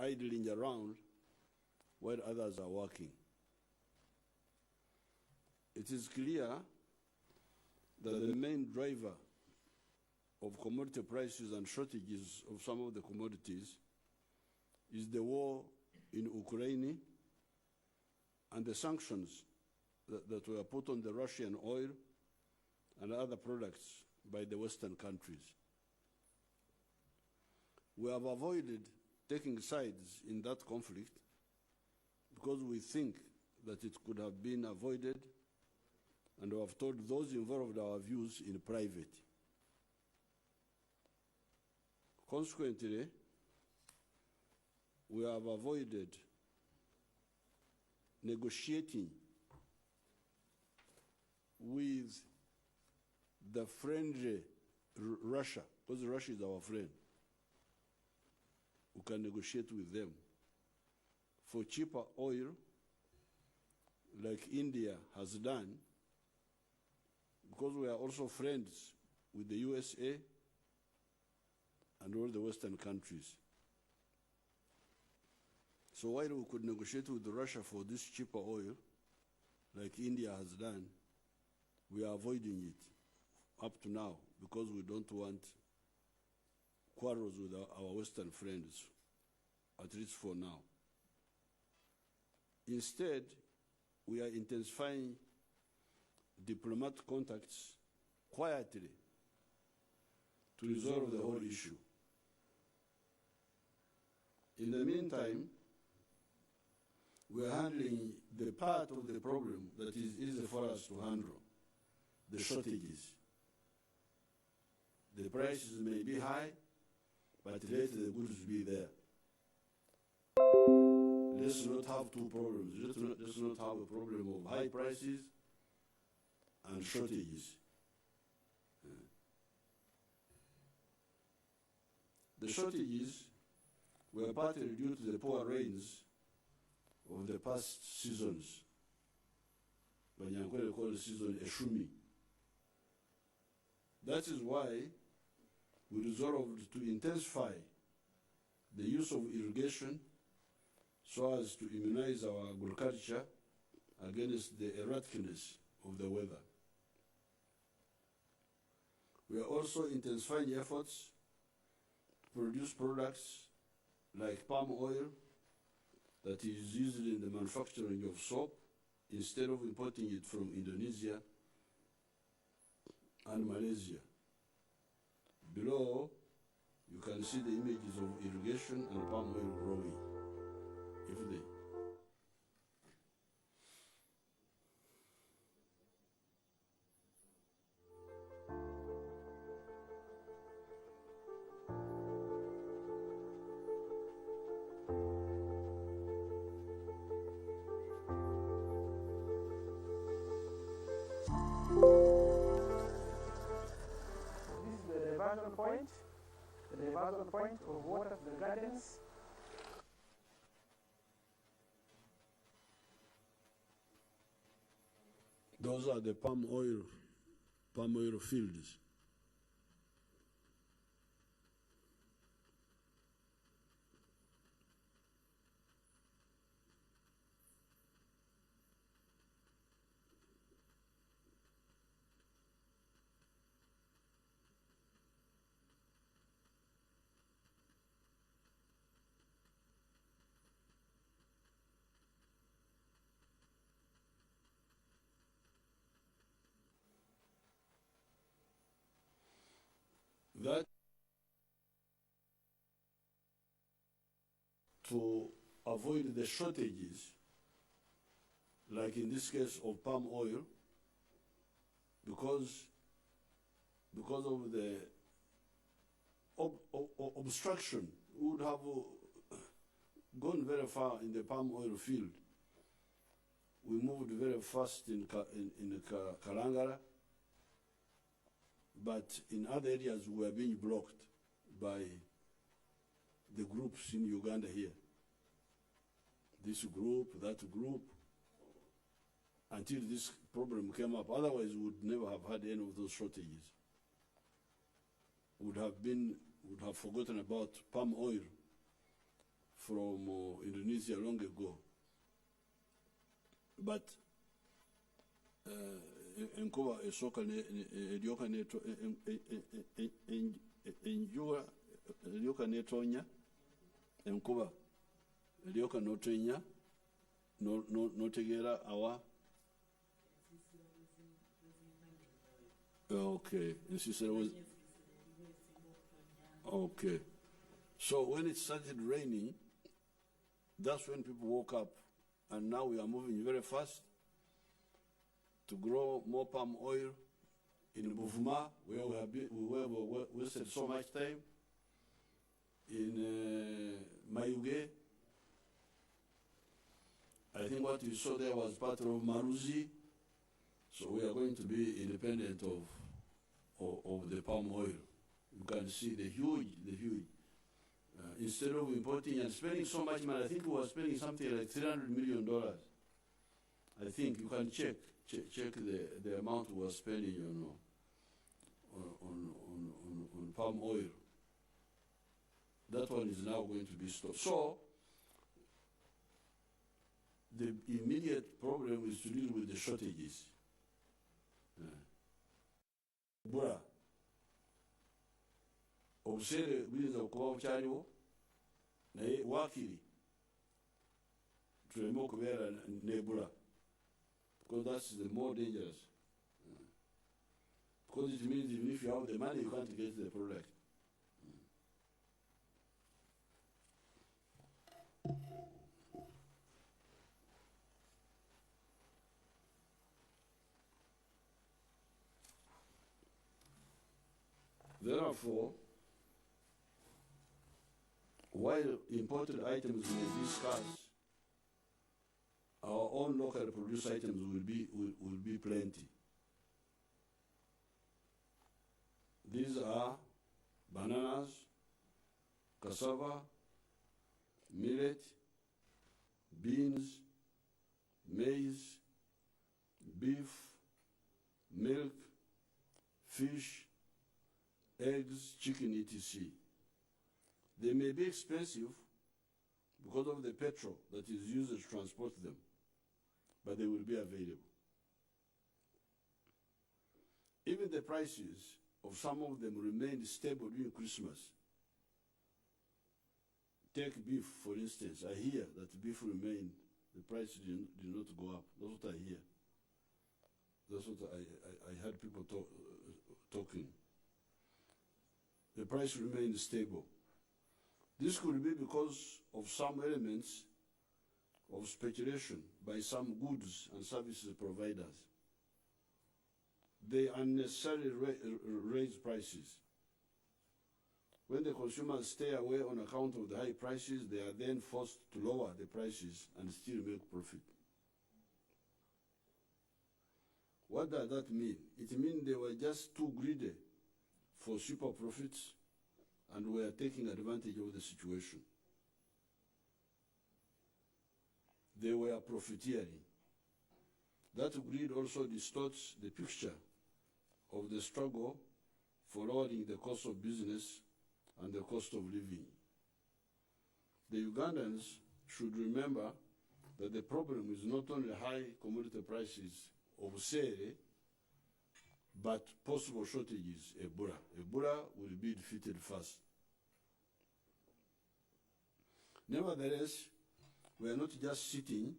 idling around while others are working. It is clear that the main driver of commodity prices and shortages of some of the commodities is the war in Ukraine and the sanctions that were put on the Russian oil and other products by the Western countries. We have avoided taking sides in that conflict because we think that it could have been avoided, and we have told those involved our views in private. Consequently, we have avoided negotiating with the friendly Russia, because Russia is our friend. We can negotiate with them for cheaper oil, like India has done, because we are also friends with the USA and all the Western countries. So while we could negotiate with Russia for this cheaper oil, like India has done, we are avoiding it up to now because we don't want quarrels with our Western friends, at least for now. Instead, we are intensifying diplomatic contacts quietly to resolve the whole issue. In the meantime, we are handling the part of the problem that is easy for us to handle, the shortages. The prices may be high, but later the goods will be there. Let's not have two problems. Let's not have a problem of high prices and shortages. The shortages were partly due to the poor rains of the past seasons. Banyankwele called the season Eshumi. That is why we resolved to intensify the use of irrigation so as to immunize our agriculture against the erraticness of the weather. We are also intensifying efforts to produce products like palm oil that is used in the manufacturing of soap instead of importing it from Indonesia and Malaysia. Below, you can see the images of irrigation and palm oil growing. The diversion point of water to the gardens. Those are the palm oil fields. That to avoid the shortages, like in this case of palm oil, because of the obstruction, we would have gone very far in the palm oil field. We moved very fast in Kalangala, but in other areas we were being blocked by the groups in Uganda here. This group, that group, until this problem came up. Otherwise, we would never have had any of those shortages. Would have forgotten about palm oil from Indonesia long ago. But enkuba esooka eryoka enjuba eryoka n'etonya, enkuba eryoka n'otenya, n'otegeera awa. Okay, okay. So when it started raining, that's when people woke up, and now we are moving very fast to grow more palm oil in Buvuma, where we wasted so much time, in Mayuge. I think what you saw there was part of Maruzi, so we are going to be independent of the palm oil. You can see the huge. Instead of importing and spending so much money, I think we were spending something like $300 million. I think you can check the amount we were spending, on palm oil. That one is now going to be stopped. So the immediate problem is to deal with the shortages. Bura obuseere buyinza okuba bukyaliwo, naye waakiri tuleme okubeera n'ebula, because that's the more dangerous. Because it means even if you have the money, you can't get the product. Therefore, while imported items may be scarce, our own local produced items will be plenty. These are bananas, cassava, millet, beans, maize, beef, milk, fish, eggs, chicken, etc. They may be expensive because of the petrol that is used to transport them, but they will be available. Even the prices of some of them remained stable during Christmas. Take beef, for instance. I hear that beef remained, the price did not go up. That's what I hear. That's what I heard people talking. The price remained stable. This could be because of some elements of speculation by some goods and services providers. They unnecessarily raise prices. When the consumers stay away on account of the high prices, they are then forced to lower the prices and still make profit. What does that mean? It means they were just too greedy for super profits and were taking advantage of the situation. They were profiteering. That greed also distorts the picture of the struggle for lowering the cost of business and the cost of living. The Ugandans should remember that the problem is not only high commodity prices of sale, but possible shortages, Ebola. Ebola will be defeated first. Nevertheless, we are not just sitting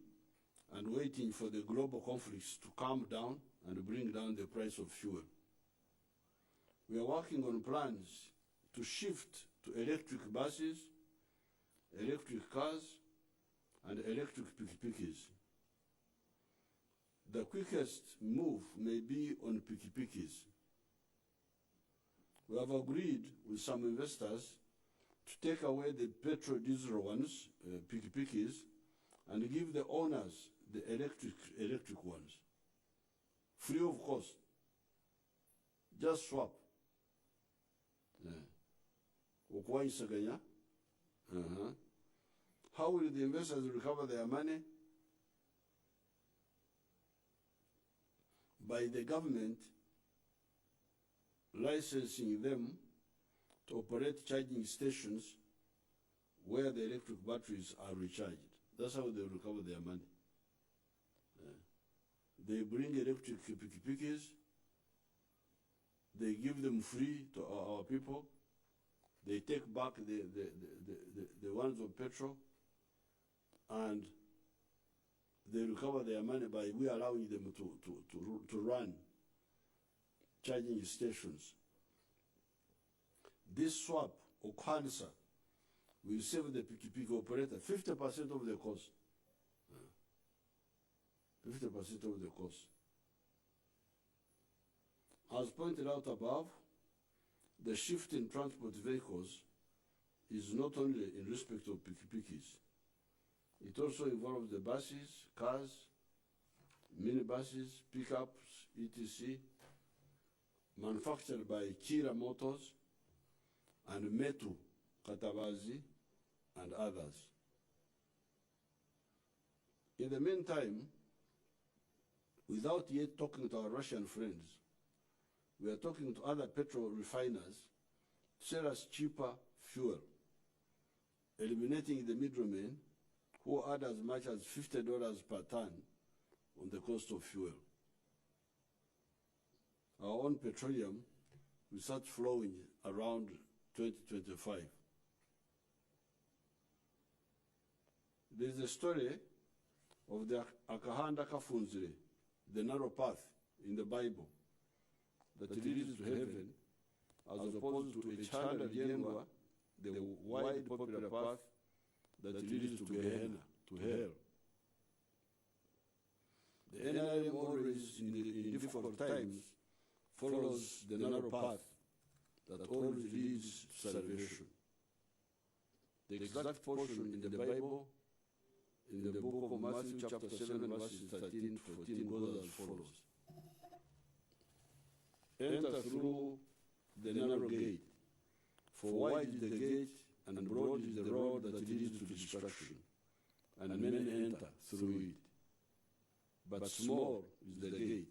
and waiting for the global conflicts to calm down and bring down the price of fuel. We are working on plans to shift to electric buses, electric cars, and electric pikipikis. The quickest move may be on pikipikis. We have agreed with some investors to take away the petrol diesel ones, pikipikis, and give the owners the electric ones, free of cost. Just swap. How will the investors recover their money? By the government licensing them to operate charging stations where the electric batteries are recharged. That's how they recover their money. They bring electric pikipikis, they give them free to our people, they take back the ones of petrol, and they recover their money by we allowing them to run charging stations. This swap or cancer will save the pikipiki operator 50% of the cost. 50% of the cost. As pointed out above, the shift in transport vehicles is not only in respect of pikipikis. It also involves the buses, cars, minibuses, pickups, etc., manufactured by Kira Motors and Metu Katabazi and others. In the meantime, without yet talking to our Russian friends, we are talking to other petrol refiners to sell us cheaper fuel, eliminating the middlemen who add as much as $50 per ton on the cost of fuel. Our own petroleum will start flowing around 2025. There's a story of the Akahanda Kafunzire, the narrow path in the Bible that leads to heaven, as opposed to Echanda Jengwa, the wide popular path that leads to Gehenna, to hell. The NRM always, in difficult times, follows the narrow path that always leads to salvation. The exact portion in the Bible, in the book of Matthew chapter 7, verses 13 to 14, goes as follows. Enter through the narrow gate, for wide is the gate and broad is the road that leads to destruction, and many enter through it. But small is the gate,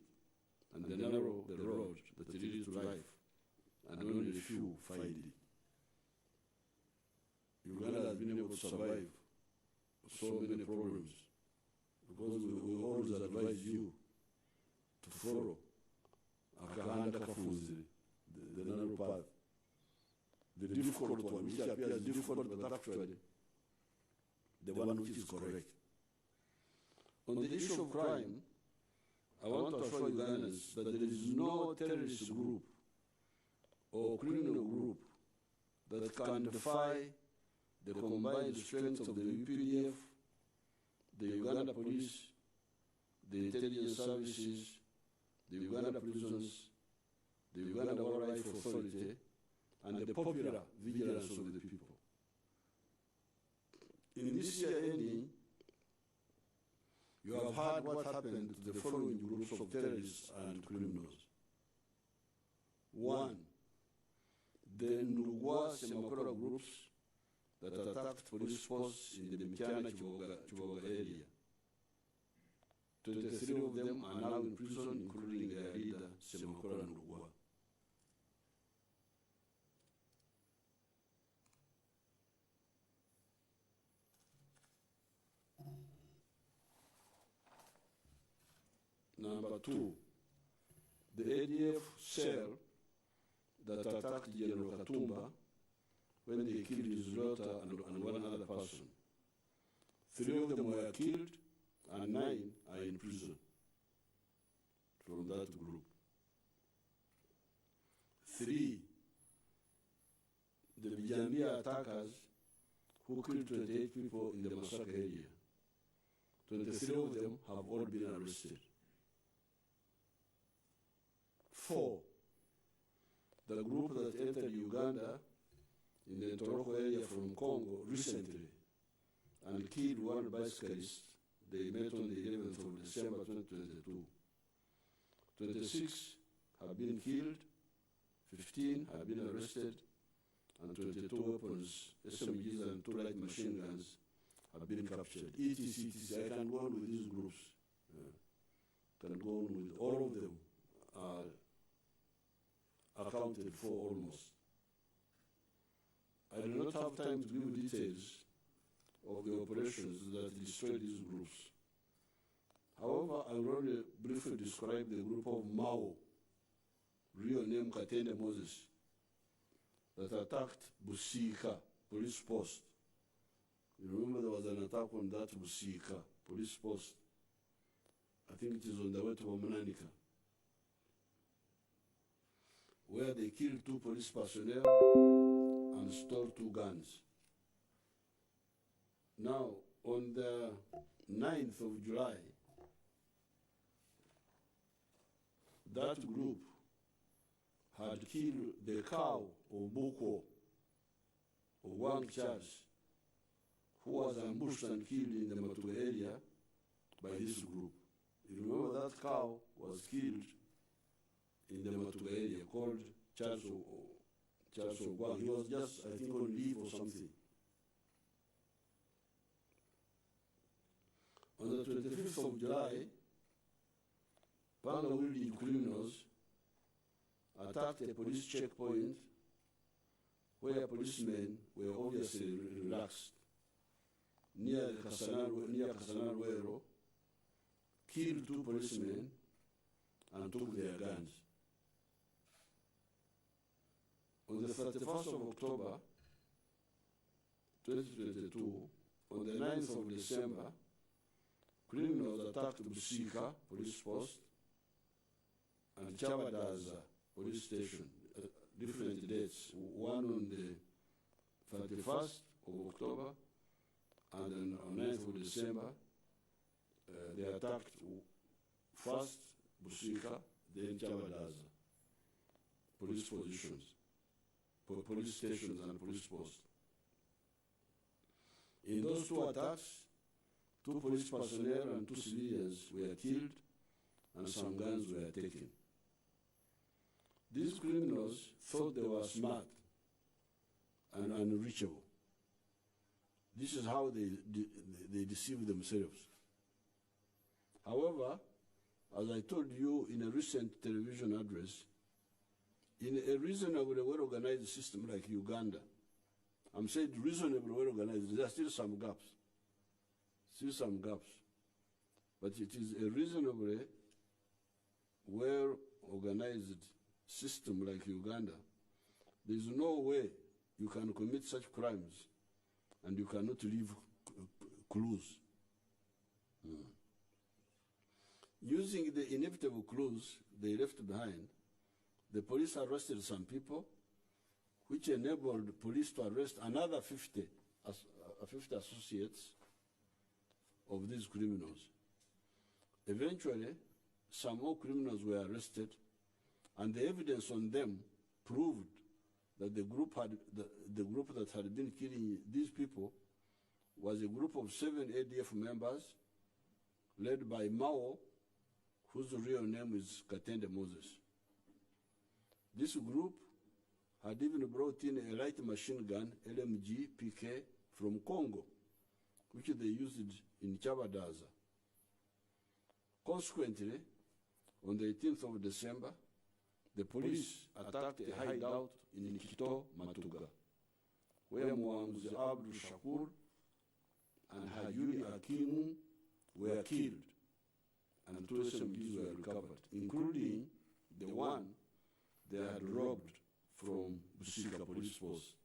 and the narrow the road that leads to life, and only a few find it. Uganda has been able to survive so many problems because we always advise you to follow Akahanda Kafunzire, the narrow path. The difficult one, which appears difficult, but actually the one which is correct. On the issue of crime, I want to assure Ugandans that there is no terrorist group or criminal group that can defy the combined strength of the UPDF, the Uganda Police, the intelligence services, the Uganda prisons, the Uganda Wildlife Authority, and the popular vigilance of the people. In this year ending, you have heard what happened to the following groups of terrorists and criminals. 1, the Ndugwa Semakora groups that attacked police posts in the Mchana Chiboga area. 23 of them are now in prison, including their leader, Semakora Ndugwa. Number 2, the ADF cell that attacked General Katumba when they killed his daughter and one other person. 3 of them were killed and 9 are in prison from that group. 3, the Bijambia attackers who killed 28 people in the Masaka area. 23 of them have all been arrested. 4, the group that entered Uganda in the Toroko area from Congo recently and killed one bicyclist. They met on the 11th of December 2022. 26 have been killed, 15 have been arrested, and 22 weapons, SMGs and 2 light machine guns have been captured. etc. I can go on with these groups. Can go on with all of them. Accounted for almost. I do not have time to give you details of the operations that destroyed these groups. However, I will only briefly describe the group of Mao, real name Katende Moses, that attacked Busika police post. You remember there was an attack on that Busika police post. I think it is on the way to Omnanika, where they killed 2 police personnel and stole 2 guns. Now, on the 9th of July, that group had killed the cow of Boko, of Wang Charles, who was ambushed and killed in the Matuga area by this group. You remember that cow was killed in the Matuga area, called Charles Ogwang. He was just, I think, on leave or something. On the 25th of July, Panga-wielding criminals attacked a police checkpoint where policemen were obviously relaxed near Kasanarwero, killed 2 policemen and took their guns. On the 31st of October 2022, on the 9th of December, criminals attacked Busika police post and Chabadaza police station, different dates, one on the 31st of October and then on 9th of December. They attacked first Busika, then Chabadaza police positions, police stations and police posts. In those 2 attacks, 2 police personnel and 2 civilians were killed and some guns were taken. These criminals thought they were smart and unreachable. This is how they deceive themselves. However, as I told you in a recent television address, in a reasonably well-organized system like Uganda, I'm saying reasonably well-organized, there are still some gaps. But it is a reasonably well-organized system like Uganda. There is no way you can commit such crimes and you cannot leave clues. Using the inevitable clues they left behind, the police arrested some people, which enabled police to arrest another 50 associates of these criminals. Eventually, some more criminals were arrested, and the evidence on them proved that the group that had been killing these people was a group of 7 ADF members led by Mao, whose real name is Katende Moses. This group had even brought in a light machine gun, LMG PK, from Congo, which they used in Chabadaza. Consequently, on the 18th of December, the police attacked a hideout in Kito, Matuga, where Mwanguzi Abdul Shakur and Hayuri Akimu were killed, and 2 SMGs were recovered, including the one they had robbed from Busika police post.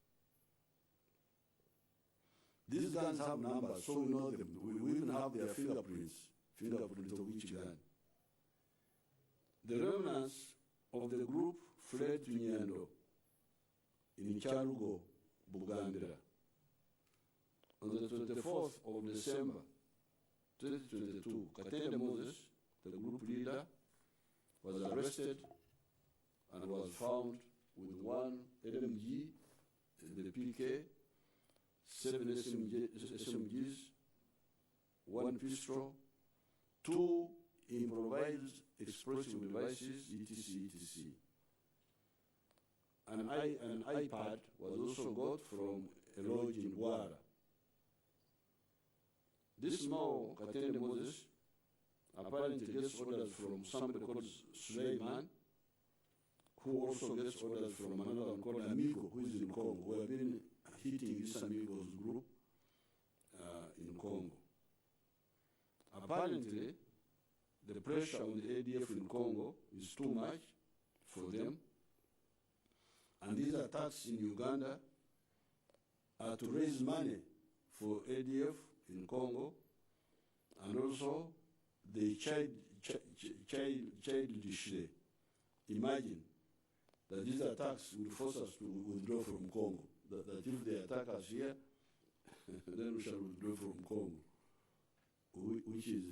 These guns have numbers, so we know them. We even have their fingerprint of each gun. The remnants of the group fled to Nyando in Charugo, Bugandira. On the 24th of December 2022, Katende Moses, the group leader, was arrested and was found with 1 LMG, the PK, 7 SMGs, 1 pistol, 2 improvised explosive devices, etc. An iPad was also got from a lodge in Bwara. This Mao Katende Moses apparently gets orders from somebody called Suleiman, who also gets orders from another one called Amigo, who is in Congo, who have been hitting this Amigo's group apparently, the pressure on the ADF in Congo is too much for them. And these attacks in Uganda are to raise money for ADF in Congo, and also they childishly imagine that these attacks will force us to withdraw from Congo. That if they attack us here, then we shall withdraw from Congo, which is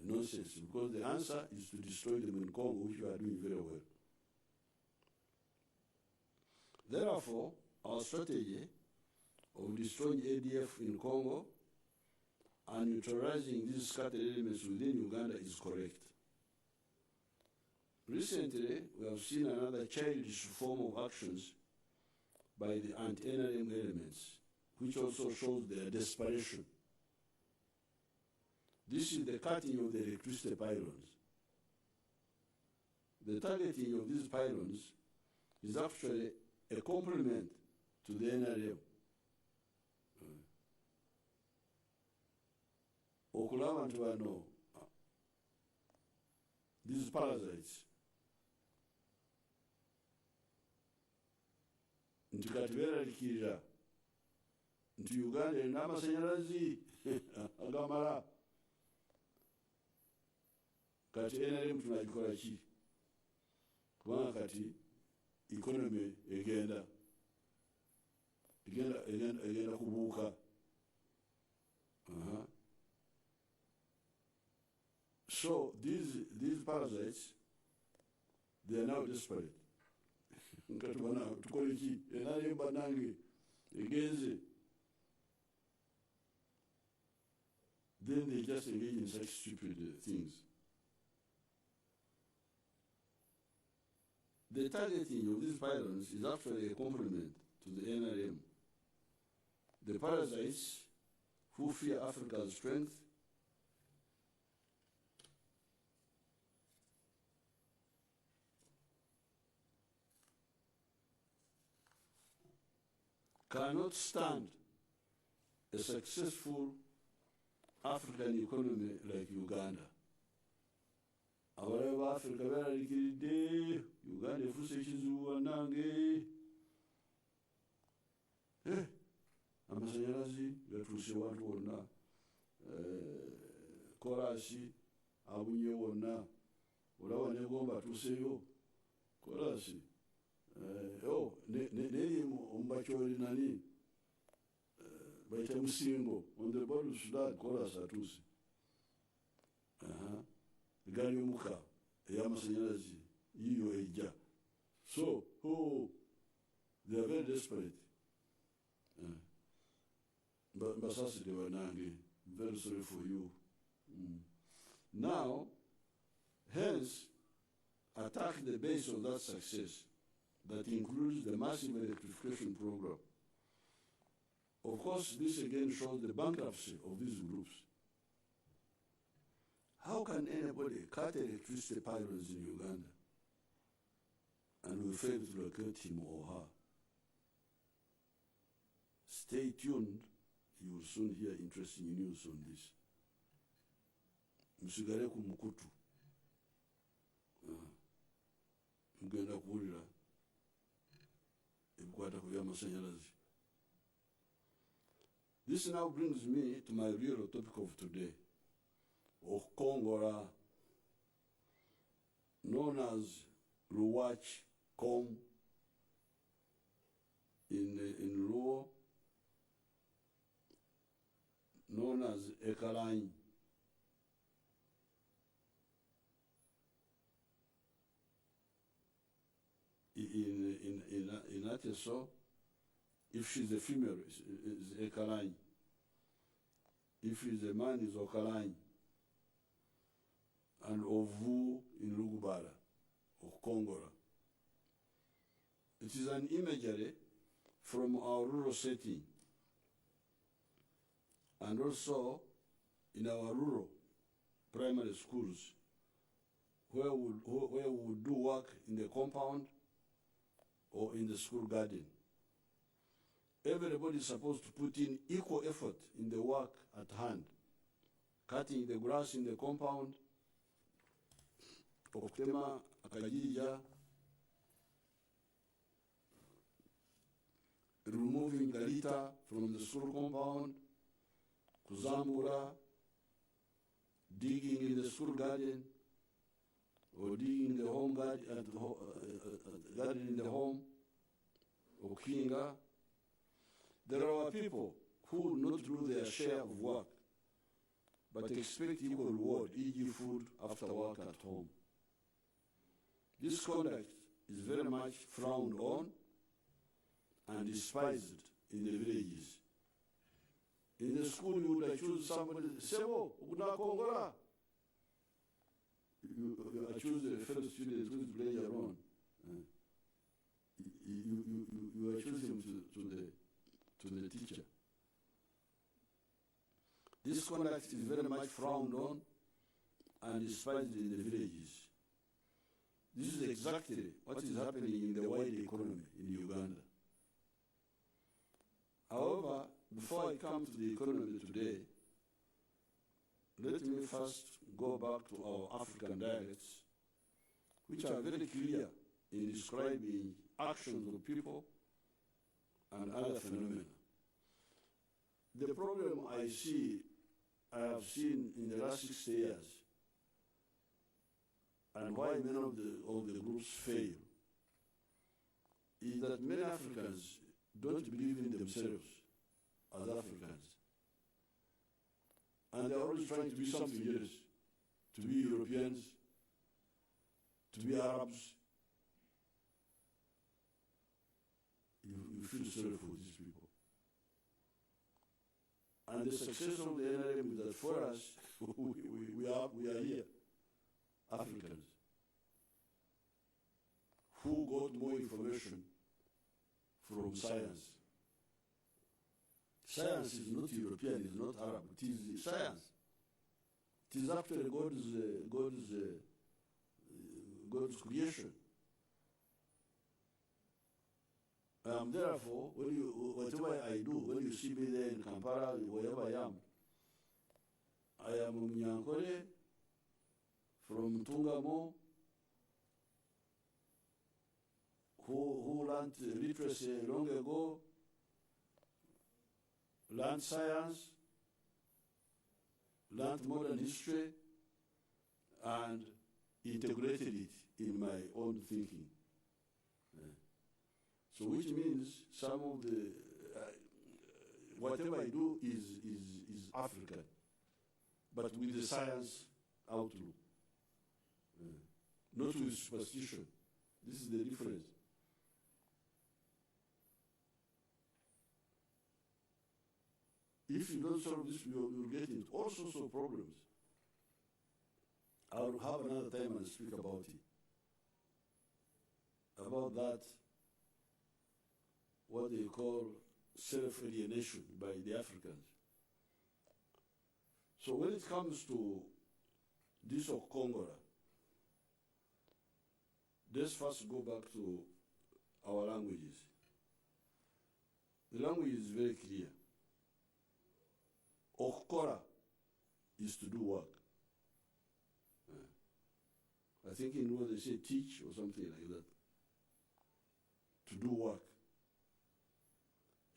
nonsense, because the answer is to destroy them in Congo, which we are doing very well. Therefore, our strategy of destroying ADF in Congo and neutralizing these scattered elements within Uganda is correct. Recently, we have seen another childish form of actions by the anti-NRM elements, which also shows their desperation. This is the cutting of the electricity pylons. The targeting of these pylons is actually a compliment to the NRM. Okuggalawo nti bano, these parasites, nti kati beeralikirira nti Uganda erina amasanyalazi agamala, kati NRM tunagikola ki? Kubanga kati economy egenda kubuuka. So these parasites, they are now desperate. Tukole ki? NRM banange egenze. Then they just engage in such stupid things. The targeting of these pylons is actually a compliment to the NRM. The parasites who fear Africa's strength cannot stand a successful African economy like Uganda. Abalabe ba Africa beeraliikiridde, Uganda efuuse ekizibu bannange. Amasanyalazi gatuuse wantu wonna, kolasi abunye wonna, olaba ne Gomba atuuseyo kolasi. Neri omubakyoli nani bayita Musingo on the border of Sudan, kolasi atuuse. Egaali y'omuka ey'amasanyalazi yiyo ejja. So, they are very desperate. Mbasasire bannange, I'm very sorry for you. Now, hence, attack the base of that success that includes the massive electrification program. Of course, this again shows the bankruptcy of these groups. How can anybody cut electricity pylons in Uganda and we fail to locate him or her? Stay tuned, you will soon hear interesting news on this. Musigale ku mukutu. Mugenda kuwulira ebikwata ku by'amasanyalazi. This now brings me to my real topic of today. Okwogera, known as Ruwach Com in Luo, known as Ekalanyi. In Ateso, if she's a female, is Ekalanyi. If she's a man, is Okalanyi. And Ovu in Lugubara, Okwogera. It is an imagery from our rural setting, and also in our rural primary schools, where we would do work in the compound or in the school garden. Everybody is supposed to put in equal effort in the work at hand. cutting the grass in the compound, okutema akajija, removing the litter from the school compound, kuzambura, digging in the school garden, or digging the home garden, garden in the home, or kinga. There are people who will not do their share of work, but expect equal reward, e.g. food after work at home. This conduct is very much frowned on and despised in the villages. In the school, you would accuse somebody, Sebo, Unakongora. You accuse a fellow student who is playing around. You accuse him to the teacher. This conduct is very much frowned on and despised in the villages. This is exactly what is happening in the wider economy in Uganda. However, before I come to the economy today, let me first go back to our African dialects, which are very clear in describing actions of people and other phenomena. The problem I have seen in the last 60 years, and why many of the groups fail, is that many Africans don't believe in themselves as Africans. And they're always trying to be something else, to be Europeans, to be Arabs. You feel sorry for these people. And the success of the NRM is that for us, we are here, Africans, who got more information from science. Science is not European, it's not Arab, it is science. It is actually God's creation. Therefore, whatever I do, when you see me there in Kampala, wherever I am Munyankole from Tungamo, who learned literacy long ago, learned science, learned modern history, and integrated it in my own thinking. So which means some of the, whatever I do is African, but with the science outlook, not with superstition. This is the difference. If you don't solve this, you'll get into all sorts of problems. I'll have another time and speak about it. About that, what they call self-alienation by the Africans. So when it comes to this Okwogera, let's first go back to our languages. The language is very clear. Okukora is to do work. I think in what they say, teach or something like that. To do work.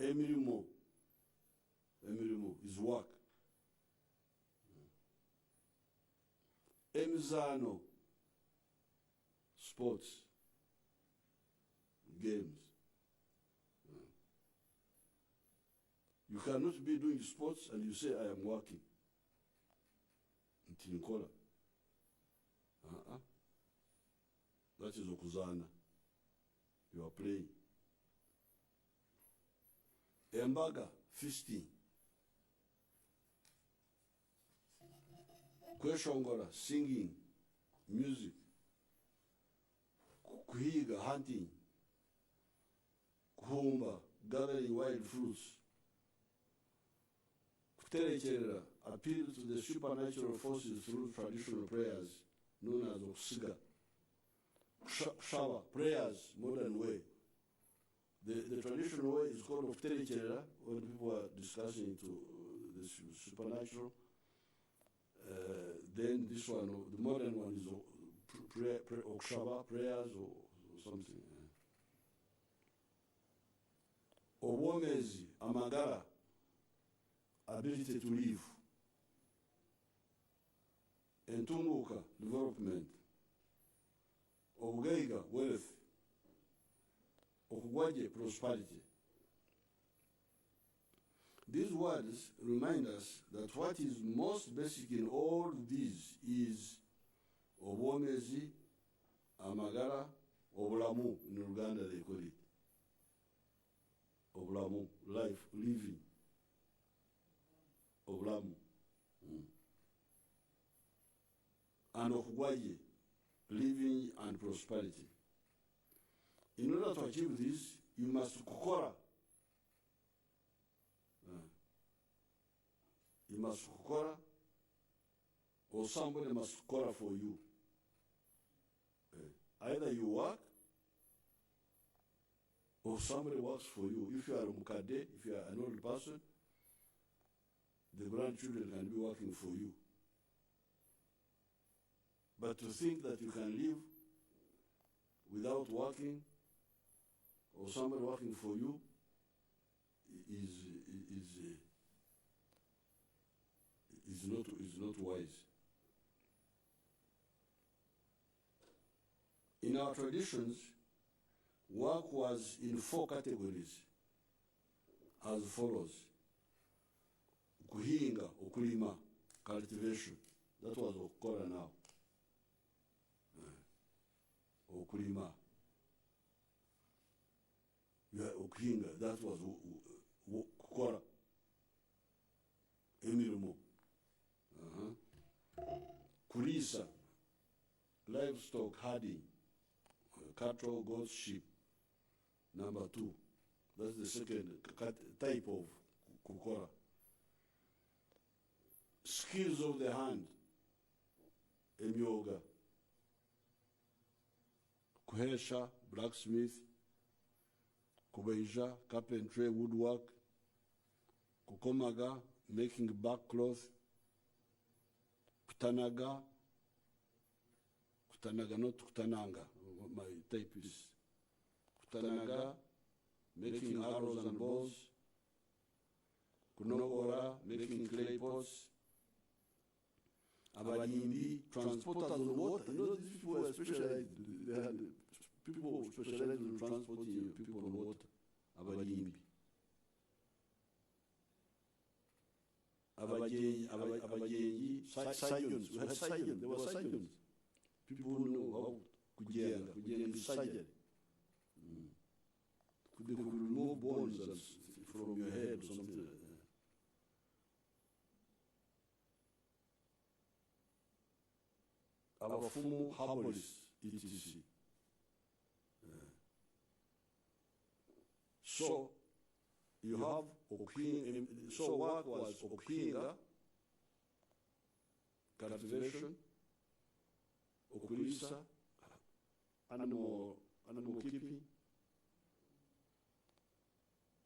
Emirimo is work. Emizano, sports, games. You cannot be doing sports and you say, I am working. Ntinkola. That is okuzana. You are playing. Embaga, feasting. Kweshongora, singing, music. Kuhiga, hunting. Kuhumba, gathering wild fruits. Kuterekerera, appeal to the supernatural forces through traditional prayers known as okusiga. Shawa, prayers, modern way. The traditional way is called okuterekerera, when people are discussing to the supernatural. Then this one, the modern one is Okshaba, prayers or something. Obwomezi, amagara, ability to live. Entunguka, development. Obugaiga, wealth. Okuggwawo, prosperity. These words remind us that what is most basic in all these is obwomezi, amagara, obulamu. In Uganda they call it obulamu, life, living, obulamu. And okuggwawo, living and prosperity. In order to achieve this, you must kukora. You must kukora, or somebody must kukora for you. Either you work, or somebody works for you. If you are a mukade, if you are an old person, the grandchildren can be working for you. But to think that you can live without working, or somebody working for you, is not wise. In our traditions, work was in 4 categories as follows: kuhinga, okulima, cultivation. That was okukora now. Okulima. Okuhinga, that was kukora. Emirimo. Kulisa, livestock herding, cattle, goats, sheep. Number 2. That's the second type of kukora. Skills of the hand, emyoga. Kuhesha, blacksmith. Kubeja, carpentry, woodwork. Kukomaga, making back cloth. Kutanaga, not kutananga, my type is kutanaga, making arrows and bows. Kunogora, making clay pots. Abadimbi, transporters on water. You know, these people were specialized. They had people specialized in transporting people on water. Abadimbi. Abagenyi, Sayons. We had Sayons. There were Sayons. People who know how kujenga is surgery. They could remove bones from your head or something like that. Abafumu, herbalists, etc. So, you have okuhinga. So work was okuhinga, cultivation, okulisa, animal keeping,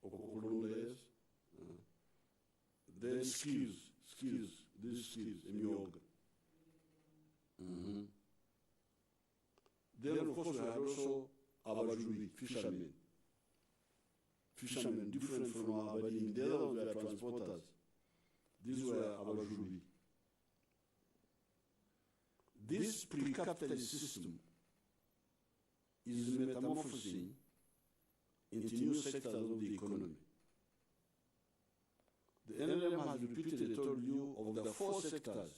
okukulunda, then skills, these skills, emyoga. Then of course we had also abajuri, fishermen. Fishermen, different from our Abadimi. The other ones were transporters. These were abajuri. This pre-capitalist system is metamorphosing into new sectors of the economy. The NLM has repeatedly told you of the 4 sectors.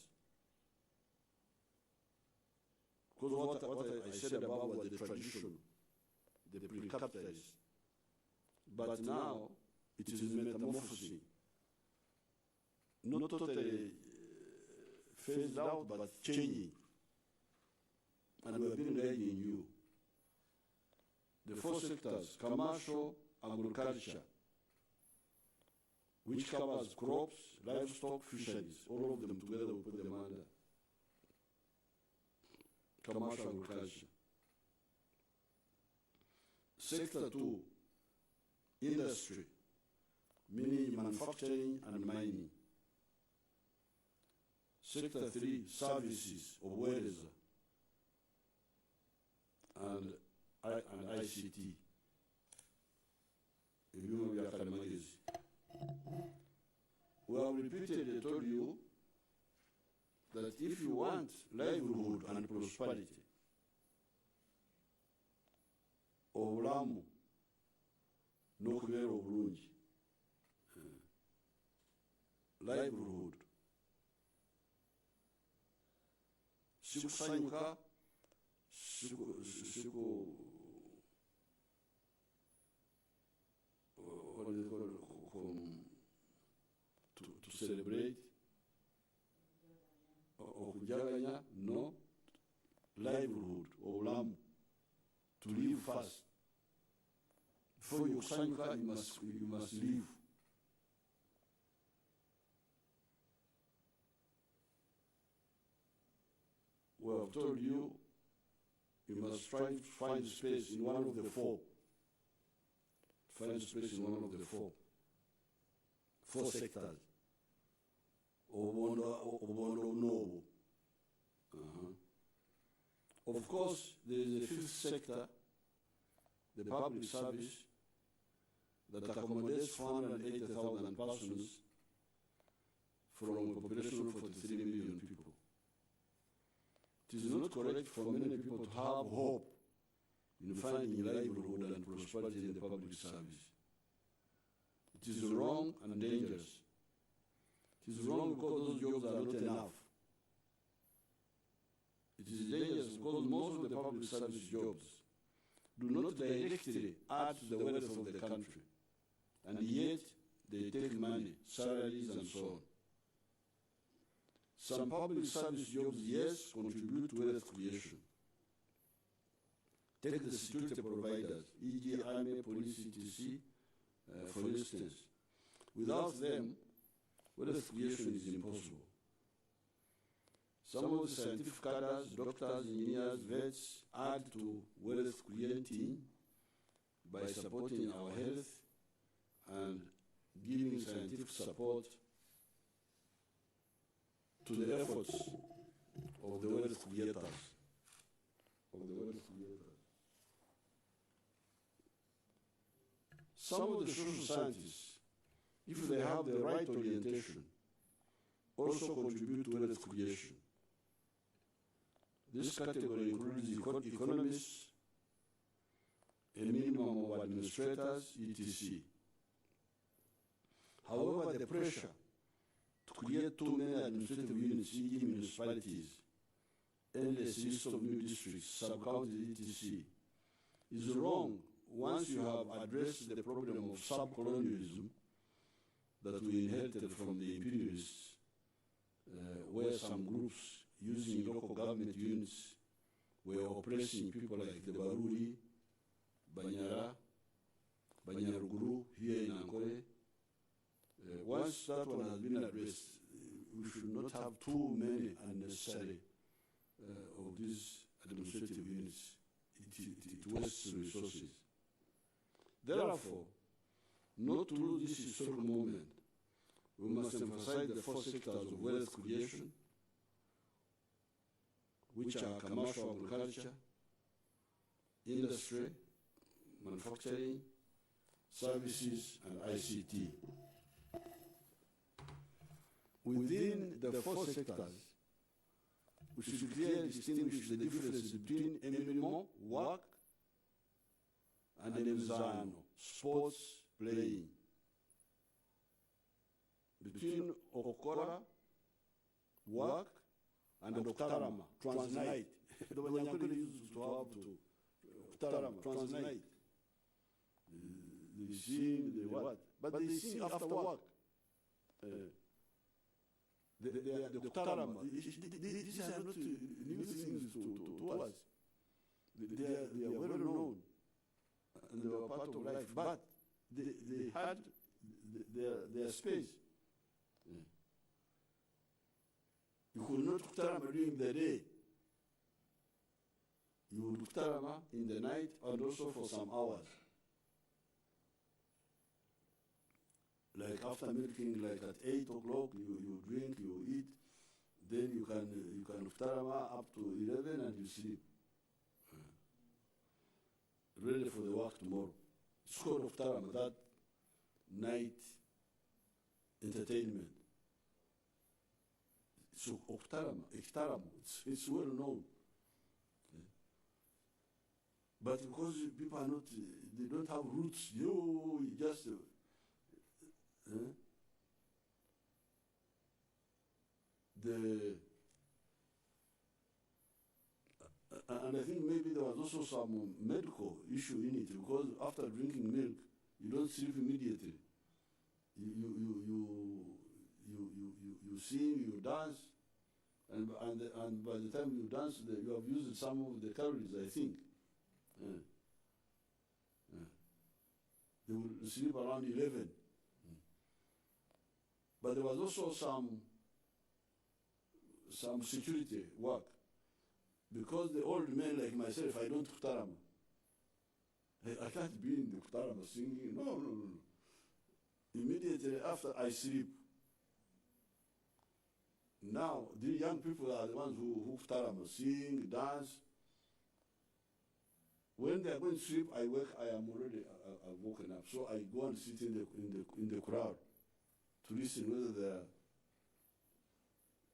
Because what I said above was the traditional, the pre-capitalist. But now it is metamorphosing. Not totally phased out, but changing. And we have been guiding you. The 4 sectors: commercial, agriculture, which covers crops, livestock, fisheries. All of them together, we put them under commercial agriculture. Sector 2, industry, meaning manufacturing and mining. Sector 3, services, obwereza, and ICT. We have repeatedly told you that if you want livelihood and prosperity, obulamu n'okubeera obulungi, livelihood, sikusanyuka, to celebrate, okujaganya, no, livelihood, obulamu, to live first. Before you kusanyuka, you must live. We have told you, you must try to find space in one of the four. Find space in one of the four sectors. Obondo nobo. Of course, there is a fifth sector, the public service, that accommodates 480,000 persons from a population of 43 million people. It is not correct for many people to have hope in finding livelihood and prosperity in the public service. It is wrong and dangerous. It is wrong because those jobs are not enough. It is dangerous because most of the public service jobs do not directly add to the wealth of the country, and yet they take money, salaries, and so on. Some public service jobs, yes, contribute to wealth creation. Take the security providers, e.g. Army, Police, etc., for instance. Without them, wealth creation is impossible. Some of the scientific cadres, doctors, engineers, vets, add to wealth creating by supporting our health and giving scientific support to the efforts of the wealth creators. Some of the social scientists, if they have the right orientation, also contribute to wealth creation. This category includes economists, a minimum of administrators, etc. However, the pressure to create too many administrative units, e.g. municipalities, endless list of new districts, sub-counties, etc., is wrong once you have addressed the problem of sub-colonialism that we inherited from the imperialists, where some groups using local government units were oppressing people like the Baruri, Banyara, Banyaruguru, here in Ankole. Once that one has been addressed, we should not have too many unnecessary of these administrative units. It wastes resources. Therefore, not to lose this historical moment, we must emphasize the four sectors of wealth creation, which are commercial agriculture, industry, manufacturing, services, and ICT. Within the four sectors, we should clearly distinguish the difference between eminimo, work, and emzano, sports, playing. Between okokora, work, and oktarama, transnight. The Banyankole used to have to oktarama, transnight. They sing, they what? But they sing after work. The oktarama, these are not new things to us. They are well known, and they were part of life, but they had their space. You could not kutarama during the day. You would kutarama in the night and also for some hours. Like after milking, like at 8 o'clock, you drink, you eat, then you can Ftarama up to 11 and you sleep. Ready for the work tomorrow. It's called Ftarama, that night entertainment. So Iktarama, it's well known. But because people are not, they don't have roots, you just, and I think maybe there was also some medical issue in it, because after drinking milk, you don't sleep immediately. You sing, you dance, and by the time you dance, you have used some of the calories, I think. They will sleep around 11. But there was also some security work. Because the old men like myself, I don't Kutarama. I can't be in the Kutarama singing. No. Immediately after I sleep. Now, the young people are the ones who Kutarama, sing, dance. When they are going to sleep, I wake. I am already I've woken up. So I go and sit in the crowd to listen whether they are.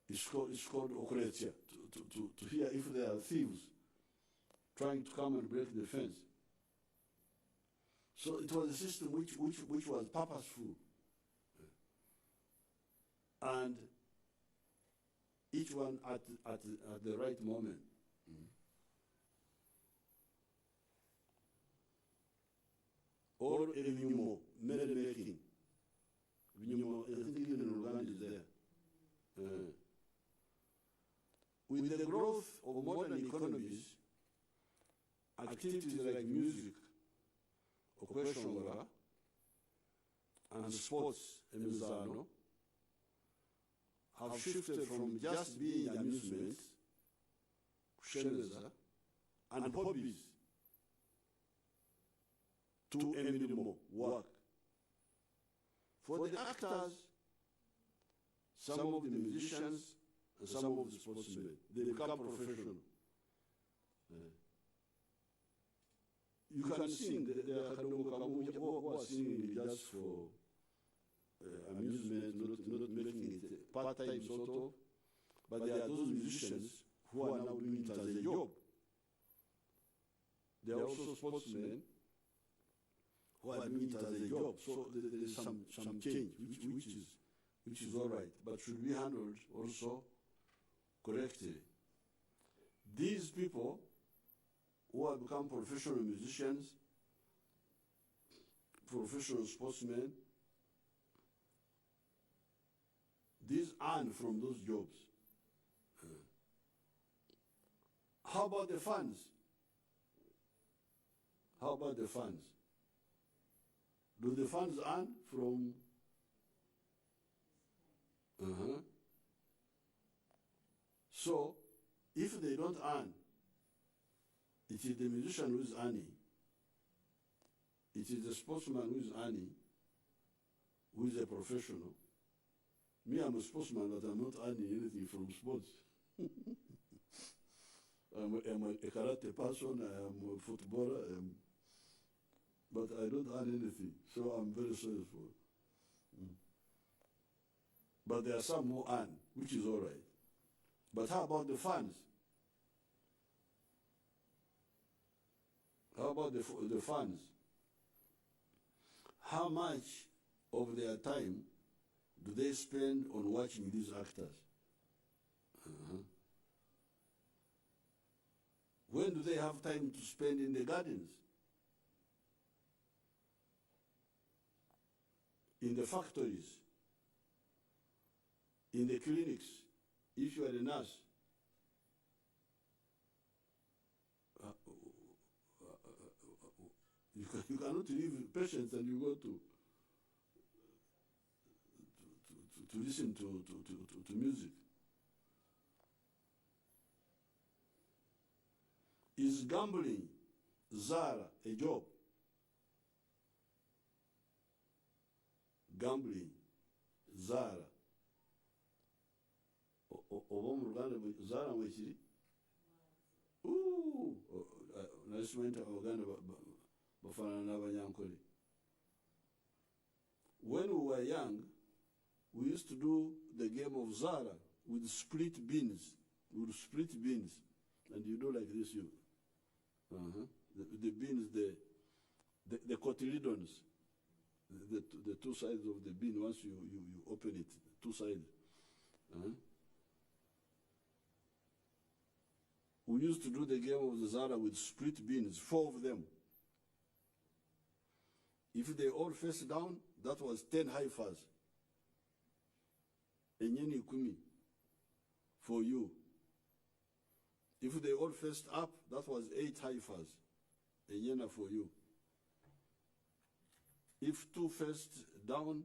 It's called Okwogera, to hear if there are thieves trying to come and break the fence. So it was a system which was purposeful, and each one at the right moment. Or ebinyumo, merrymaking. Ebinyumo, I think even in Uganda is there. With the growth of modern economies, activities like music, Okwogera, and sports, emizano, have shifted from just being amusements, kusheneza, and hobbies, to emirimo, work. For the actors, some of the musicians, and some of the sportsmen, they become professional. You can sing, there are who are singing just for amusement, not making it part-time sort of, but there are those musicians who are now doing it as a job. There are also sportsmen who are doing it as a job. So there is some change, which is all right, but should be handled also correctly. These people who have become professional musicians, professional sportsmen, these earn from those jobs. How about the funds? How about the funds? Do the funds earn from? So, if they don't earn, it is the musician who is earning. It is the sportsman who is earning, who is a professional. Me, I'm a sportsman, but I'm not earning anything from sports. I'm a karate person, I'm a footballer, but I don't earn anything, so I'm very sorry for it. But there are some who earn, which is all right. But how about the funds? How about the funds? How much of their time do they spend on watching these actors? When do they have time to spend in the gardens? In the factories? In the clinics? If you are a nurse? You cannot leave patients and you go to listen to music. Is gambling, Zara, a job? Gambling, Zara, oba mu Luganda Zara mwekiri nasimanyi Abaganda bafaanana n'Abanyankole. When we were young, we used to do the game of Zara with split beans. We would split beans, and you do like this. The beans, the cotyledons, the two sides of the bean. Once you open it, two sides. We used to do the game of the Zara with split beans, 4 of them. If they all face down, that was 10 haifas. Enyeni kumi for you. If they all faced up, that was 8 haifas. Enyena for you. If 2 faced down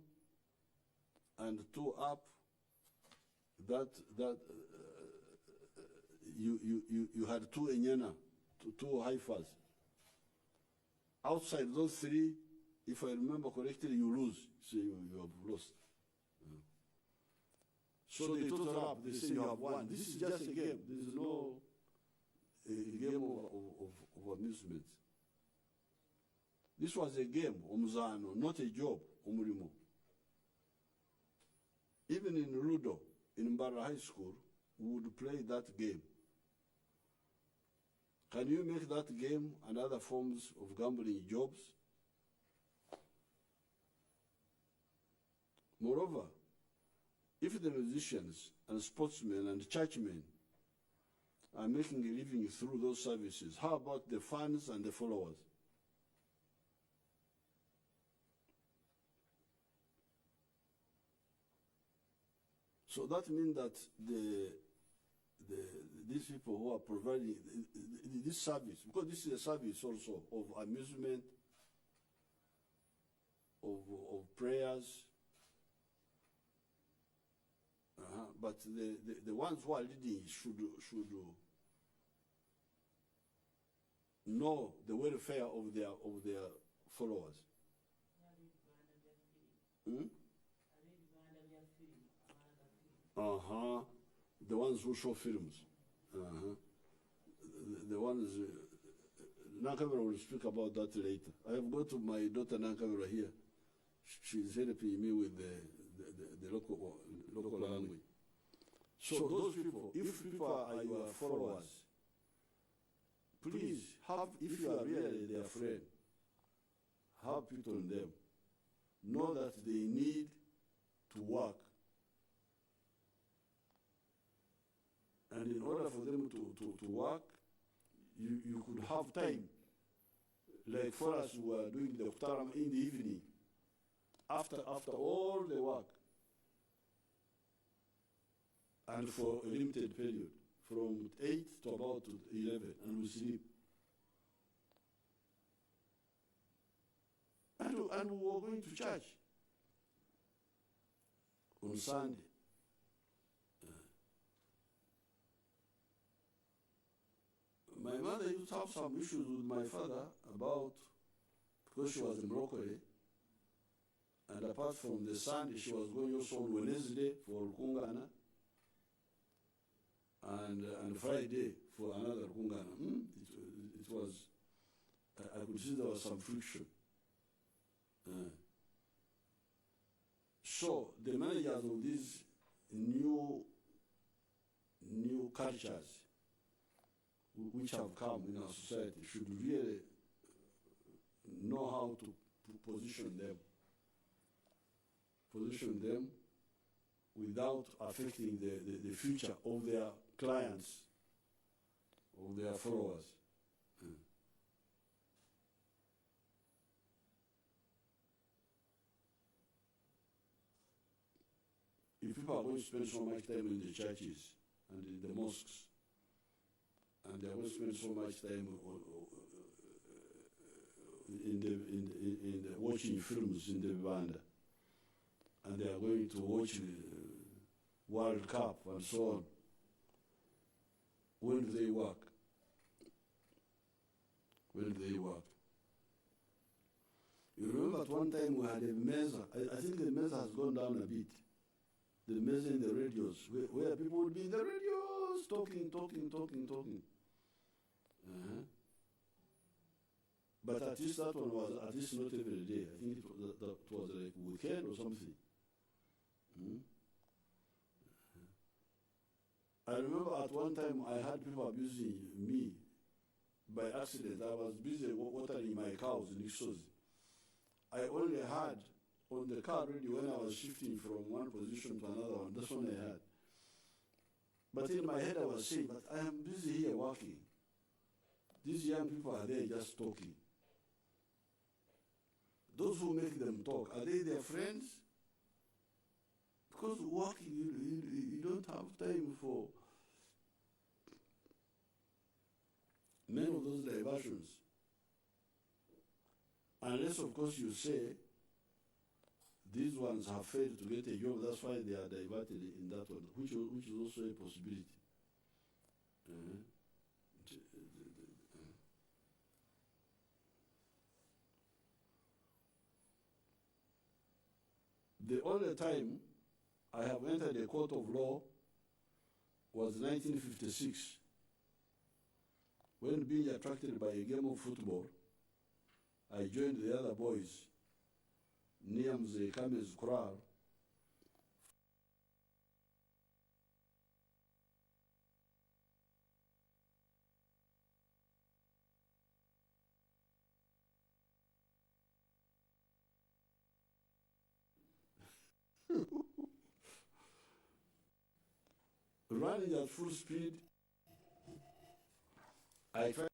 and 2 up, you had 2 enyena, 2 haifas. Outside those 3, if I remember correctly, you lose. So you have lost. So they total up, they say you have won. This is just a game. This is no a game of amusement. This was a game, omuzano, not a job, omurimo. Even in Ludo, in Mbara High School, we would play that game. Can you make that game and other forms of gambling jobs? Moreover, if the musicians and sportsmen and churchmen are making a living through those services, how about the fans and the followers? So that means that these people who are providing this service, because this is a service also of amusement, of prayers, but the ones who are leading should know the welfare of their followers. The ones who show films. The ones Nankabera will speak about that later. I have got my daughter Nankabera here. She's helping me with the local language. So those people, if people are your followers, please have, if you are really their friend, have it on them. Know that they need to work. And in order for them to work, you could have time. Like for us who are doing the Kutaram in the evening, after all the work, and for a limited period, from 8 to about 11, and we sleep. And we were going to church on Sunday. My mother used to have some issues with my father about, because she was in Broccoli, and apart from the Sunday, she was going also on Wednesday for Rukungana, and Friday for another Rukungana. It was, I could see there was some friction. So the managers of these new cultures which have come in our society should really know how to position them without affecting the future of their clients, of their followers. If people are going to spend so much time in the churches and in the mosques, and they are going to spend so much time in the watching films in the Rwanda, and they are going to watch the World Cup and so on, when do they work? When do they work? You remember at one time we had a mesa. I think the mesa has gone down a bit. the mess in the radios, where people would be in the radios talking. But at least that one was at least not every day. I think that was like weekend or something. I remember at one time I had people abusing me by accident. I was busy watering my cows in Ixozi. I only had on the car radio when I was shifting from one position to another one. That's one I had. But in my head I was saying, but I am busy here working. These young people are there just talking. Those who make them talk, are they their friends? Because working, you don't have time for many of those diversions. Unless, of course, you say, these ones have failed to get a job, that's why they are diverted in that one, which is also a possibility. The only time I have entered a court of law was 1956, when being attracted by a game of football, I joined the other boys near Mzee Kame's kraal. Running at full speed, I tried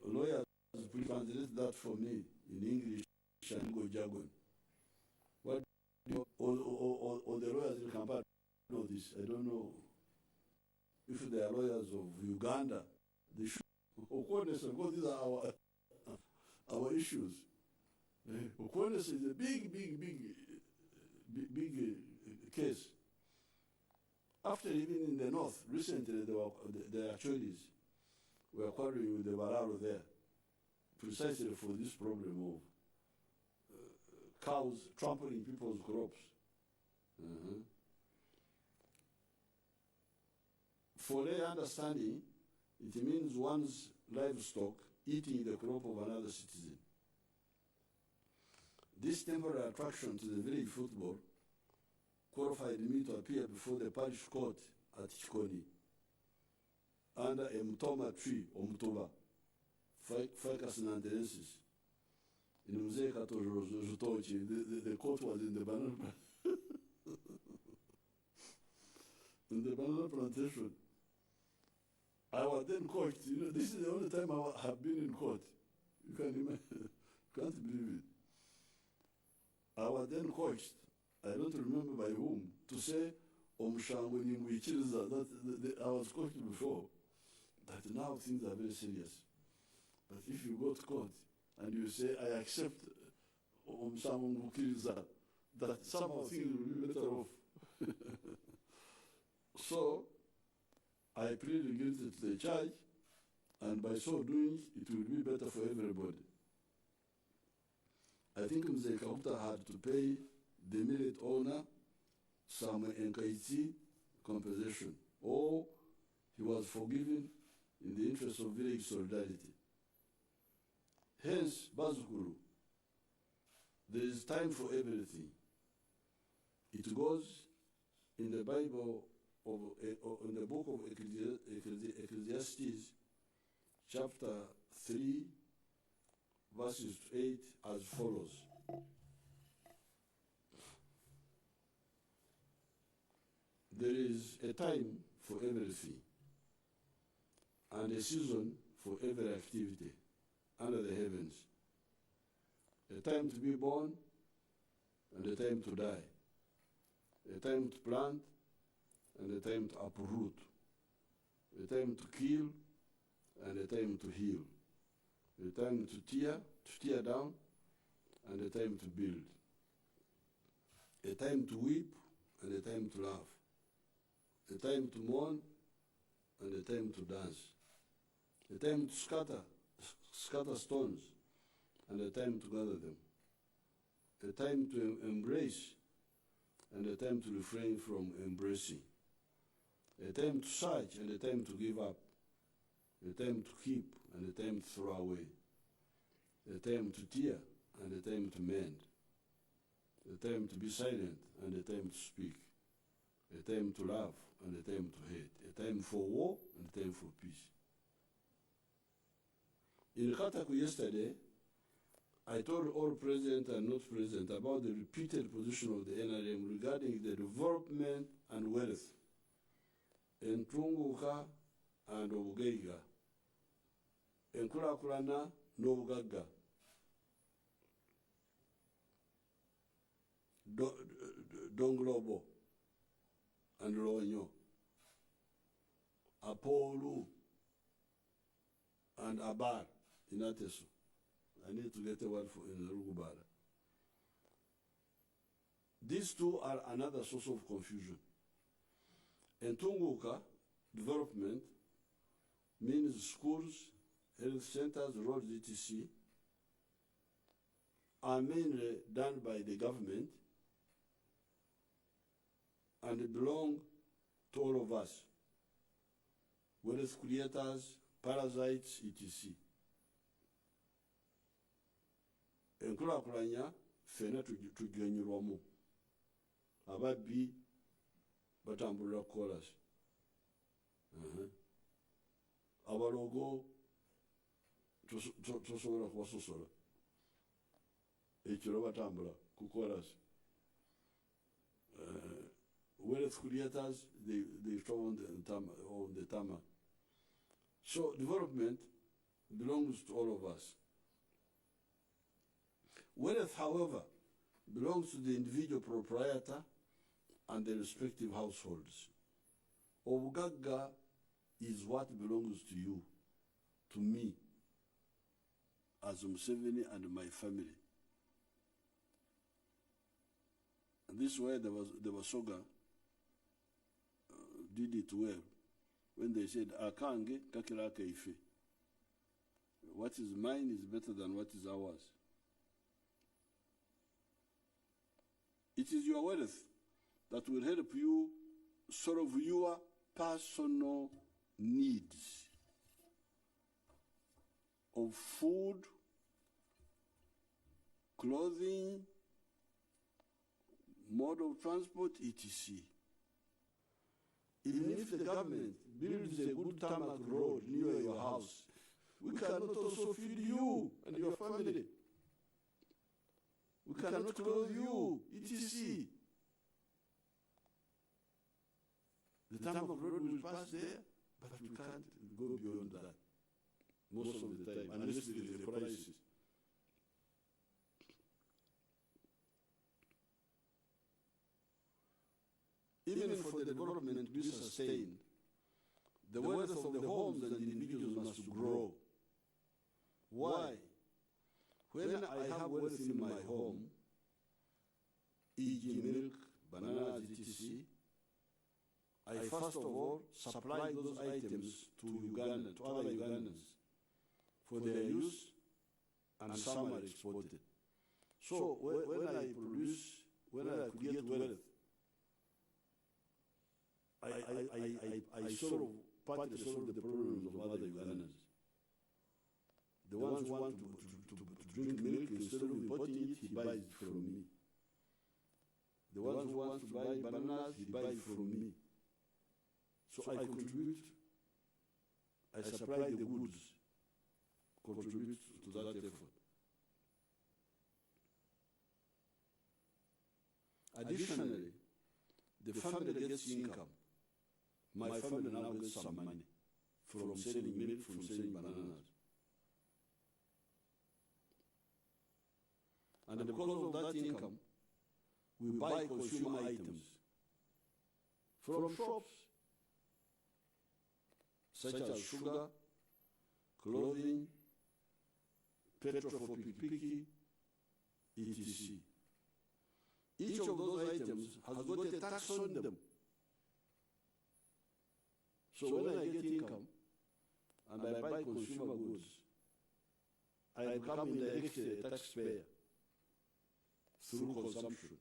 lawyers translate that for me in English and go jargon. What or the lawyers in Kampala know this. I don't know if they are lawyers of Uganda. They should. Because these are our issues. Okwones is a big case. After living in the north, recently the Acholi's were quarreling with the Bararo there, precisely for this problem of cows trampling people's crops. For their understanding, it means one's livestock eating the crop of another citizen. This temporary attraction to the village football qualified me to appear before the parish court at Chikoni under a mtoma tree or mutoba, Ficus nandensis. In Mzee Katojotochi, the court was in the banana in the banana plantation. I was then coached. This is the only time I have been in court. You can imagine, can't believe it. I was then coached, I don't remember by whom, to say, Omshangu Nimwichiriza, that I was coached before, that now things are very serious. But if you go to court and you say, I accept Omshangu Kiriza, that somehow things will be better off. So, I pleaded guilty to the charge, and by so doing, it will be better for everybody. I think Mzee Kaguta had to pay the immediate owner some Nkaiti compensation, or he was forgiven in the interest of village solidarity. Hence, Bazukuru, there is time for everything. It goes in the Bible, in the book of Ecclesiastes, chapter 3, verses 8, as follows. There is a time for everything, and a season for every activity under the heavens. A time to be born, and a time to die. A time to plant, and a time to uproot. A time to kill, and a time to heal. A time to tear down, and a time to build. A time to weep, and a time to laugh, a time to mourn and a time to dance, a time to scatter stones and a time to gather them, a time to embrace and a time to refrain from embracing, a time to search and a time to give up, a time to keep and a time to throw away, a time to tear and a time to mend, a time to be silent and a time to speak, a time to love and a time to hate, a time for war and a time for peace. In Kataku yesterday, I told all present and not present about the repeated position of the NRM regarding the development and wealth in Tunguka and Okwogera, enkulakulana n'obugagga, Donglobo and Lonyo, Apolu and Abar in Atesu. I need to get a word for in Rugubara. These two are another source of confusion. In Tunguka, development means schools, health centers, roads, etc. are mainly done by the government and belong to all of us, wealth creators, parasites, etc. Enkulakulanya fena tugenyerwamu, ababbi batambulira kolas, abalogo tosobola kubasosola, ekiro batambula ku kolas. Wealth creators, they throw on the tarmac. So development belongs to all of us. Wealth, however, belongs to the individual proprietor and the respective households. Obugagga is what belongs to you, to me, as Museveni and my family. And this is why the Basoga did it well when they said, Akange kakiraka ife. What is mine is better than what is ours. It is your wealth that will help you solve your personal needs of food, clothing, mode of transport, etc. Even if the government builds a good tarmac road near your house, we cannot also feed you and your family. We cannot clothe you, etc. The tarmac road will pass there, but we can't go beyond that most of the time, unless there is a crisis. Even for the development to be sustained, the wealth of the homes and the individuals must grow. Why? When I have wealth in my home, e.g. milk, bananas, etc., I first of all supply those items to Uganda, to other Ugandans, for their use, and some are exported. So when I create wealth, I partly solve the problems of other Ugandans. The ones who want to drink milk, instead of importing it, he buys it from me. The ones who want to buy bananas, he buys it from me. So I contribute, I supply the goods, contribute to that effort. Additionally, the family gets income. My family now gets some money from selling milk, from selling bananas. And because of that income, we buy consumer items from shops, such as sugar, clothing, petrol for piki, etc. Each of those items has got a tax on them. So when I get income and I buy consumer goods, I become indirectly a taxpayer through consumption.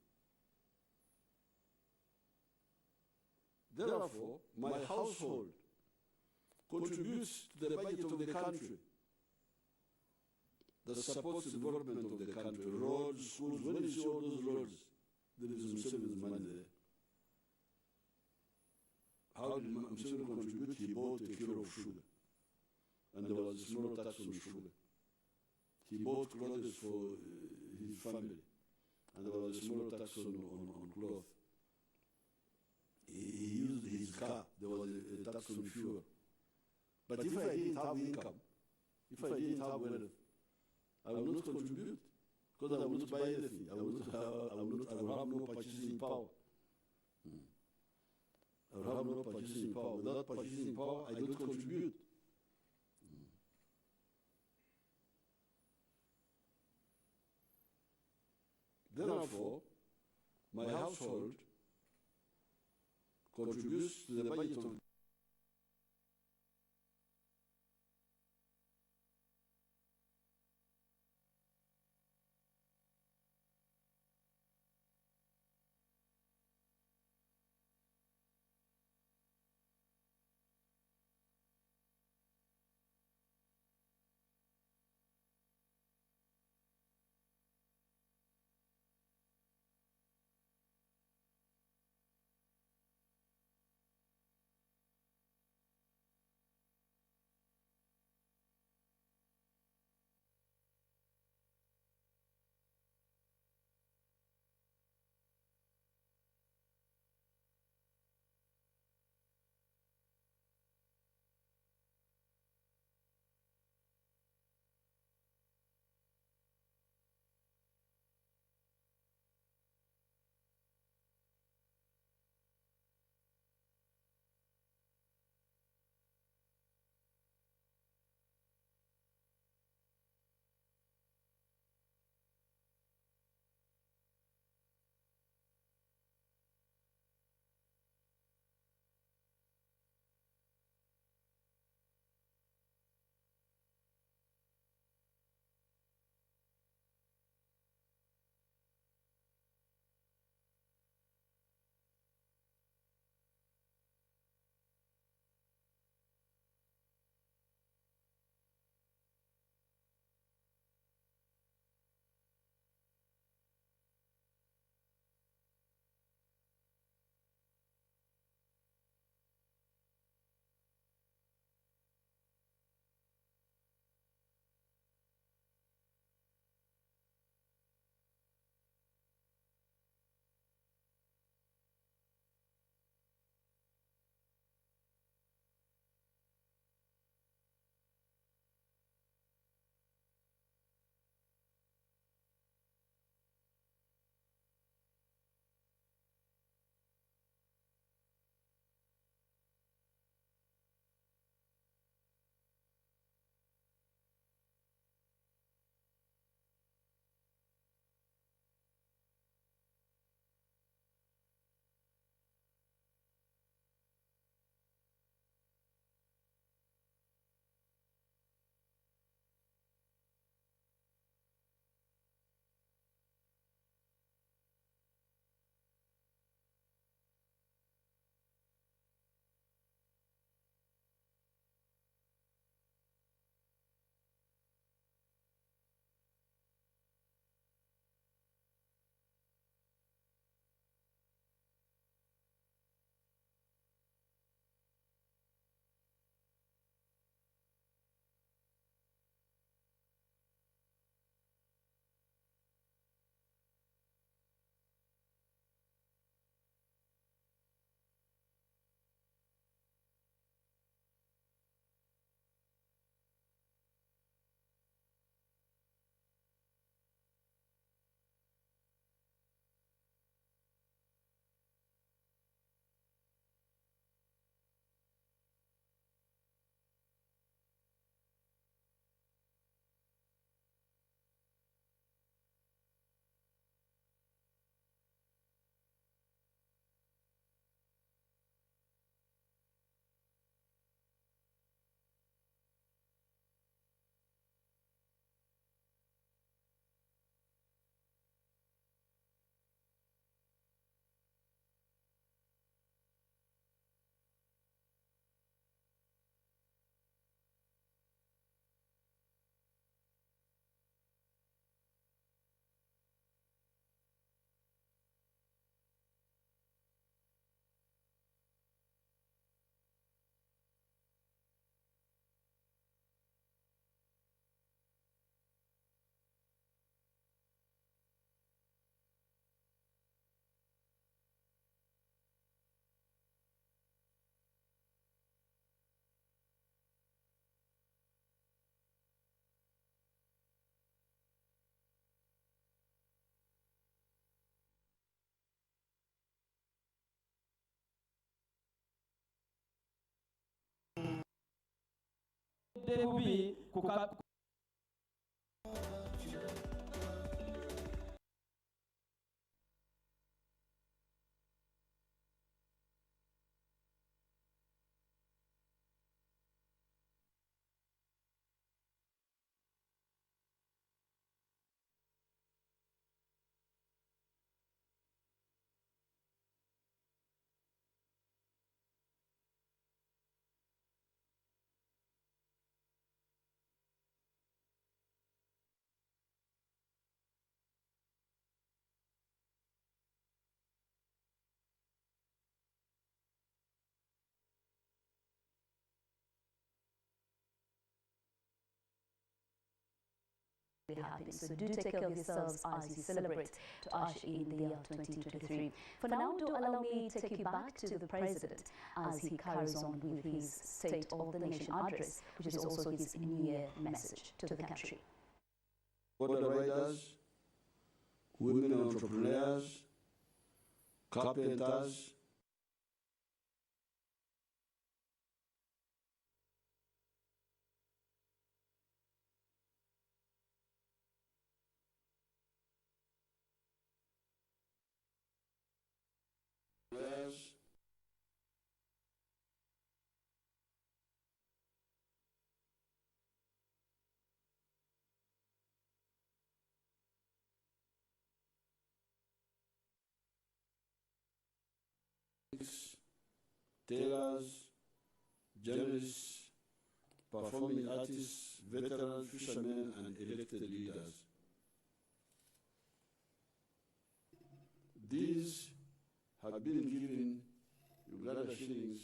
Therefore, my household contributes to the budget of the country that supports the development of the country. Roads, schools, when you see all those roads, there is Museveni's money there. How did Museveni contribute? He bought a kilo of sugar, and there was a small tax on sugar. He bought clothes for his family, and there was a small tax on clothes. He used his car, there was a tax on fuel. But if I didn't have income, if I didn't have wealth, I would not contribute, because I would not buy anything. I would have no purchasing power. I would have no purchasing power. Without purchasing power, I don't contribute. Therefore, my household contributes to the budget of butudde bubi happy. So do take care of yourselves as you celebrate to usher in the year 2023. For now, do allow me to take you back to the President as he carries on with his State of the Nation address, which is also his New Year message to the country. Border riders, women entrepreneurs, carpenters, tailors, journalists, performing artists, veterans, fishermen, and elected leaders. These have been given Uganda shillings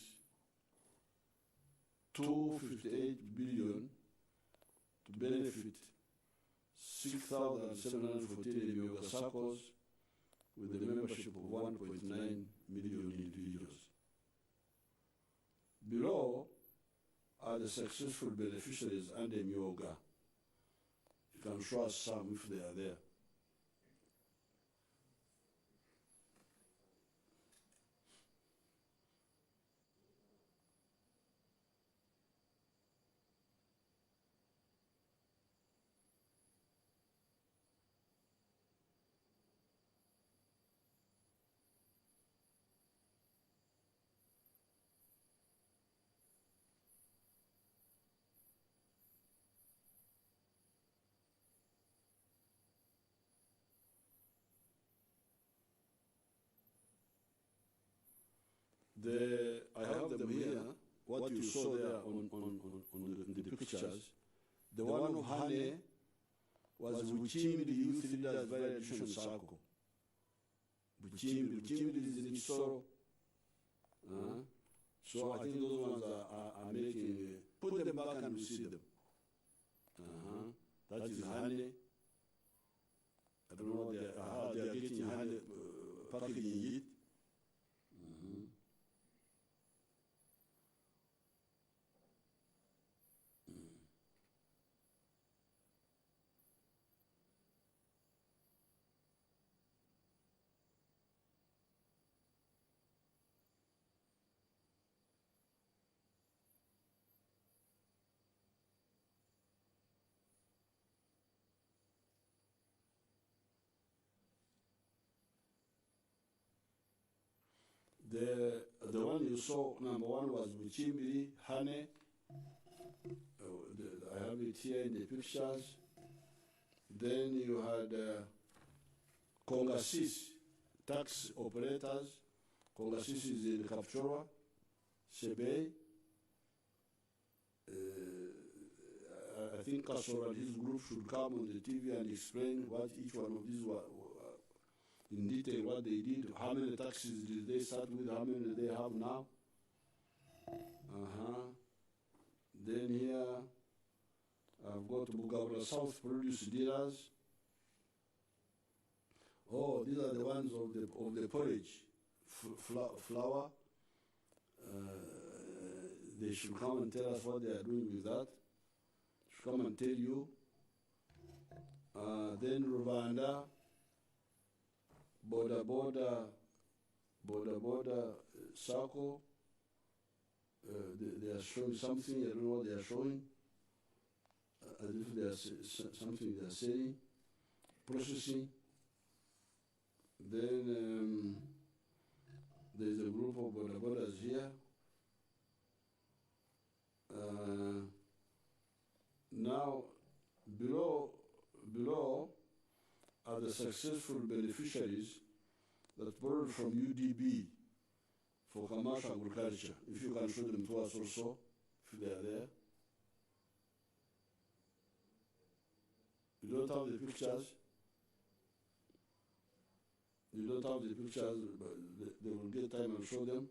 258 billion to benefit 6,714 yoga circles with the membership of 1.9 million individuals. Below are the successful beneficiaries under yoga. You can show us some if they are there. I have them here, what you saw there on the pictures. The one of Hane was Buchimbi Youth Leaders Validation Circle. Buchimbi is in Isoro. So I think those ones are making, put them back and we see them. That is Hane. I don't know, they are getting Hane packaging it. The one you saw, number one, was Buchimbi, Hane. I have it here in the pictures. Then you had Kongasis, tax operators. Kongasis is in Kapchorwa, Sebei. I think Kasora and his group should come on the TV and explain what each one of these were. In detail what they did, how many taxes did they start with, how many do they have now. Then here, I've got Bugabra South Produce Dealers. Oh, these are the ones of the porridge, flour. They should come and tell us what they are doing with that. Should come and tell you. Then Rwanda. Border circle. They are showing something. I don't know what they are showing. as if there's something they're saying, processing. Then there's a group of bodabodas here. Now, below are the successful beneficiaries that borrowed from UDB for commercial agriculture. If you can show them to us also, if they are there. You don't have the pictures. You don't have the pictures, but they will get time and show them.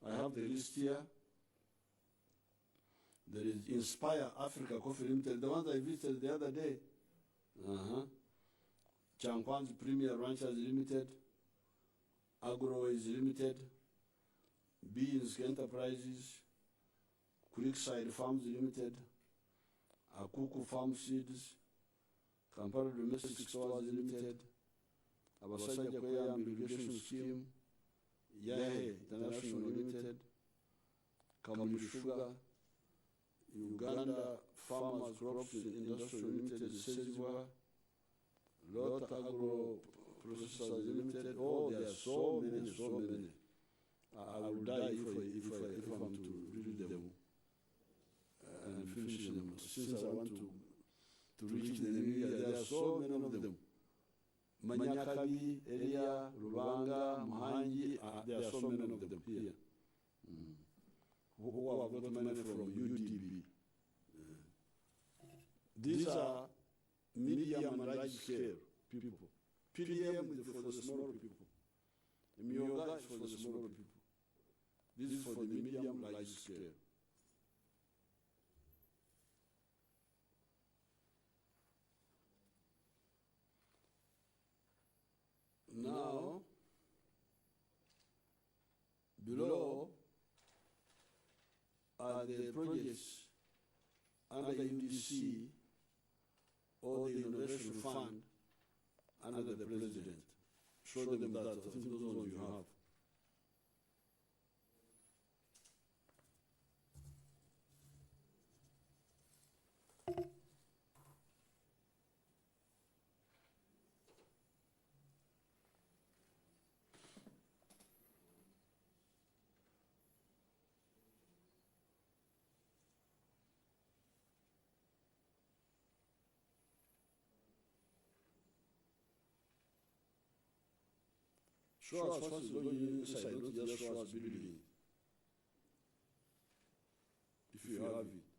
I have the list here. There is Inspire Africa Coffee Limited, the one I visited the other day. Chankwan's Premier Ranchers Limited, Agroways Limited, Beans Enterprises, Creekside Farms Limited, Akuku Farm Seeds, Kampala Domestic Stores Limited, Abasajja Kweyam Irrigation Scheme, Yahe International Limited, Kamuli Sugar, Uganda Farmers Crops Industrial Limited, Sezibwa, Lot Agro Processors Limited. Oh, there are so many. I will die if I'm to read them and finish them. Since I want to reach the new year, there are so many of them. Manyakabi, Elia, Rubanga, Muhangi, there are so many of them here. Who have got money from UDB. These are medium and large scale people. PDM is for the smaller people. Myoga is for the smaller people. This is for the medium large scale. Now, below are the projects under UDC or the Innovation Fund under the President. Show them that. I think those ones you have. Show us what's going inside, not just show us building. If you have it.